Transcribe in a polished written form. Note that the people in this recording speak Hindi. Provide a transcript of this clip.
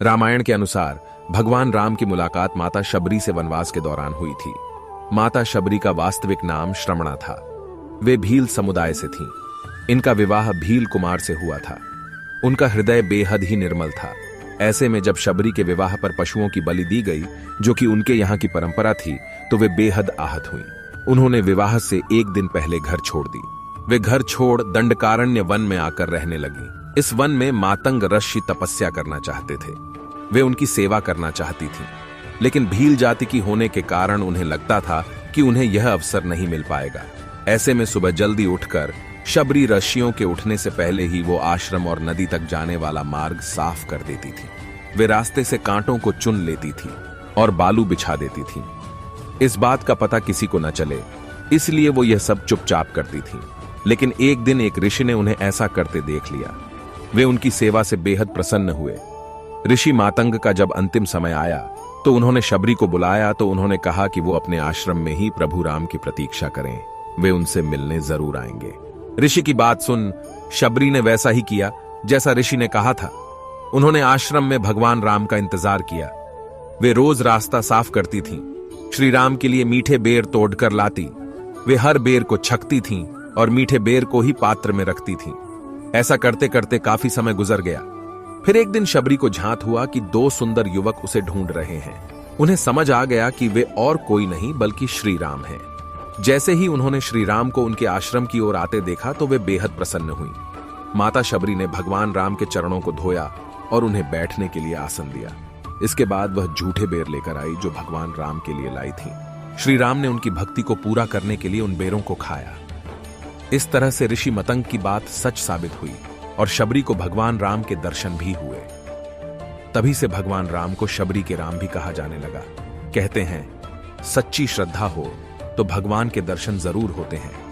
रामायण के अनुसार भगवान राम की मुलाकात माता शबरी से वनवास के दौरान हुई थी। माता शबरी का वास्तविक नाम श्रमणा था। वे भील समुदाय से थीं। इनका विवाह भील कुमार से हुआ था। उनका हृदय बेहद ही निर्मल था। ऐसे में जब शबरी के विवाह पर पशुओं की बलि दी गई, जो कि उनके यहाँ की परंपरा थी, तो वे बेहद आहत हुई। उन्होंने विवाह से एक दिन पहले घर छोड़ दी। वे घर छोड़ दंडकारण्य वन में आकर रहने लगी। इस वन में मातंग ऋषि तपस्या करना चाहते थे। वे उनकी सेवा करना चाहती थीं, लेकिन भील जाति की होने के कारण उन्हें लगता था कि उन्हें यह अवसर नहीं मिल पाएगा। ऐसे में सुबह जल्दी उठकर शबरी ऋषियों के उठने से पहले ही वो आश्रम और नदी तक जाने वाला मार्ग साफ कर देती थी। वे रास्ते से कांटों को चुन लेती थी और बालू बिछा देती थी। इस बात का पता किसी को न चले, इसलिए वो यह सब चुपचाप करती थी। लेकिन एक दिन एक ऋषि ने उन्हें ऐसा करते देख लिया। वे उनकी सेवा से बेहद प्रसन्न हुए। ऋषि मातंग का जब अंतिम समय आया तो उन्होंने शबरी को बुलाया। तो उन्होंने कहा कि वो अपने आश्रम में ही प्रभु राम की प्रतीक्षा करें, वे उनसे मिलने जरूर आएंगे। ऋषि की बात सुन शबरी ने वैसा ही किया जैसा ऋषि ने कहा था। उन्होंने आश्रम में भगवान राम का इंतजार किया। वे रोज रास्ता साफ करती थीं, श्री राम के लिए मीठे बेर तोड़कर लाती। वे हर बेर को छकती थीं और मीठे बेर को ही पात्र में रखती थीं। ऐसा करते करते काफी समय गुजर गया। फिर एक दिन शबरी को झांत हुआ कि दो सुंदर युवक उसे ढूंढ रहे हैं। उन्हें समझ आ गया कि वे और कोई नहीं बल्कि श्री राम हैं। जैसे ही उन्होंने श्री राम को उनके आश्रम की ओर आते देखा तो वे बेहद प्रसन्न हुई। माता शबरी ने भगवान राम के चरणों को धोया और उन्हें बैठने के लिए आसन दिया। इसके बाद वह झूठे बेर लेकर आई जो भगवान राम के लिए लाई थी। श्री राम ने उनकी भक्ति को पूरा करने के लिए उन बेरों को खाया। इस तरह से ऋषि मतंग की बात सच साबित हुई और शबरी को भगवान राम के दर्शन भी हुए। तभी से भगवान राम को शबरी के राम भी कहा जाने लगा। कहते हैं, सच्ची श्रद्धा हो तो भगवान के दर्शन जरूर होते हैं।